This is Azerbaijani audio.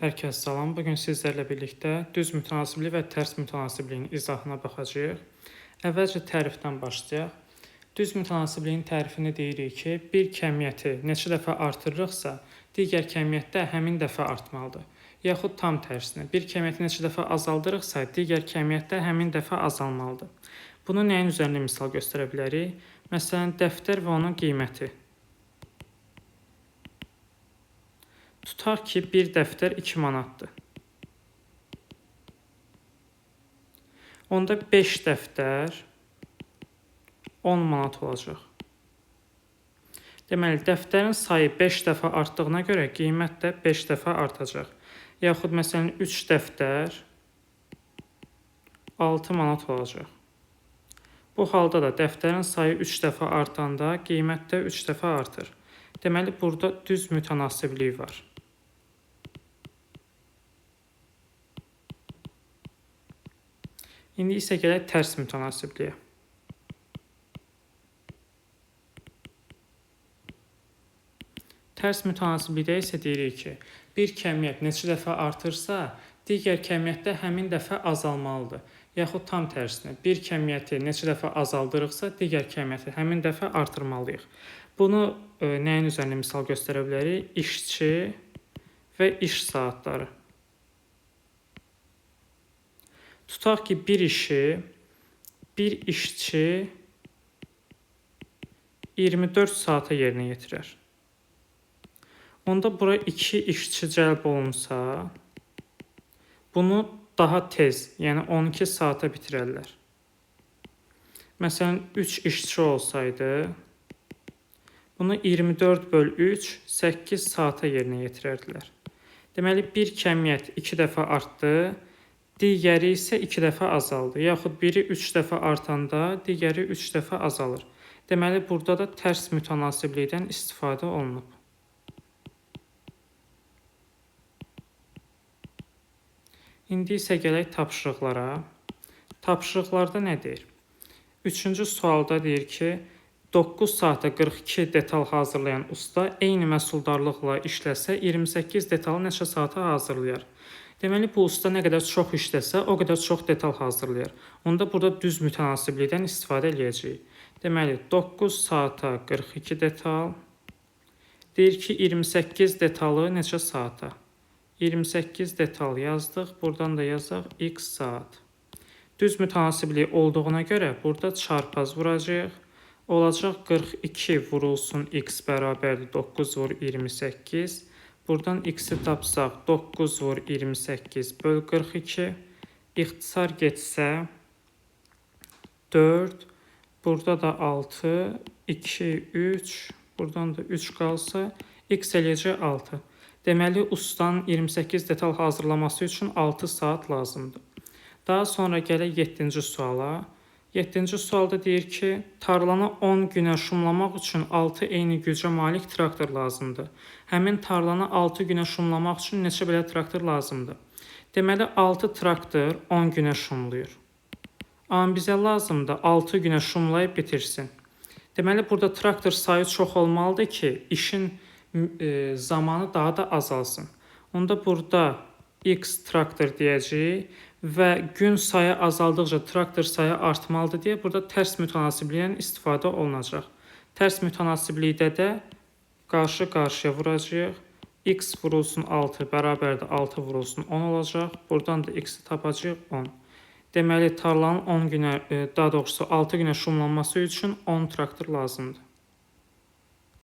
Hər kəs salam. Bugün sizlərlə birlikdə düz mütənasiblik və tərs mütənasibliyin izahına baxacağıq. Əvvəlcə tərifdən başlayaq. Düz mütənasibliyin tərifini deyirik ki, bir kəmiyyəti neçə dəfə artırırıqsa, digər kəmiyyət də həmin dəfə artmalıdır. Yaxud tam tərsinə, bir kəmiyyəti neçə dəfə azaldırıqsa, digər kəmiyyət də həmin dəfə azalmalıdır. Bunu nəyin üzərində misal göstərə bilərik? Məsələn, dəftər və onun qiyməti. Tutaq ki, bir dəftər 2 manatdır. Onda 5 dəftər 10 manat olacaq. Deməli, dəftərin sayı 5 dəfə artdığına görə qiymət də 5 dəfə artacaq. Yaxud məsələn 3 dəftər 6 manat olacaq. Bu halda da dəftərin sayı 3 dəfə artanda qiymət də 3 dəfə artır. Deməli, burada düz mütənasiblik var. İndi isə gələk tərs mütənasibliyə. Tərs mütənasiblikdə isə deyirik ki, bir kəmiyyət neçə dəfə artırsa, digər kəmiyyət də həmin dəfə azalmalıdır. Yaxud tam tərsinə, bir kəmiyyəti neçə dəfə azaldırıqsa, digər kəmiyyəti həmin dəfə artırmalıyıq. Bunu nəyin üzərində misal göstərə bilərik? İşçi və iş saatları. Tutaq ki, bir işçi 24 saata yerinə yetirər. Onda bura 2 işçi cəlb olunsa, bunu daha tez, yəni 12 saata bitirərlər. Məsələn, 3 işçi olsaydı, bunu 24/3, 8 saata yerinə yetirərdilər. Deməli, bir kəmiyyət 2 dəfə artdı, digəri isə 2 dəfə azaldı. Yaxud biri 3 dəfə artanda, digəri 3 dəfə azalır. Deməli, burada da tərs mütənasiblikdən istifadə olunub. İndi isə gələk tapşırıqlara. Tapşırıqlarda nə deyir? 3-cü sualda deyir ki, 9 saata 42 detal hazırlayan usta eyni məhsuldarlıqla işləsə 28 detalı neçə saata hazırlayar? Deməli, bu usta nə qədər çox işləsə, o qədər çox detal hazırlayar. Onda burada düz mütənasiblikdən istifadə edəcəyik. Deməli, 9 saata 42 detal. Deyir ki, 28 detalı neçə saata? 28 detal yazdıq. Buradan da yazaq x saat. Düz mütənasiblik olduğuna görə burada çarpaz vuracaq. Olacaq 42 vurulsun x bərabərdir 9 vur 28. Buradan x-i tapsaq 9 vur 28 böl 42. İxtisar getsə 4. Burada da 6, 2, 3. Buradan da 3 qalsa x eləyəcək 6. Deməli, ustanın 28 detal hazırlaması üçün 6 saat lazımdır. Daha sonra gələk 7-ci suala. 7-ci sualda deyir ki, tarlanı 10 günə şumlamaq üçün 6 eyni gücə malik traktor lazımdır. Həmin tarlanı 6 günə şumlamaq üçün neçə belə traktor lazımdır? Deməli, 6 traktor 10 günə şumlayır. Amma bizə lazımdır 6 günə şumlayıb bitirsin. Deməli, burada traktor sayı çox olmalıdır ki, işin zamanı daha da azalsın. Onda burada x traktor deyəcəyik və gün sayı azaldıqca traktor sayı artmalıdır deyə burada tərs mütənasiblikdən istifadə olunacaq. Tərs mütənasiblikdə də qarşı-qarşıya vuracaq. X vurulsun 6 bərabərdir 6 vurulsun 10 olacaq. Buradan da x-i tapacaq 10. Deməli, tarlanın 10 günə, daha doğrusu 6 günə şumlanması üçün 10 traktor lazımdır.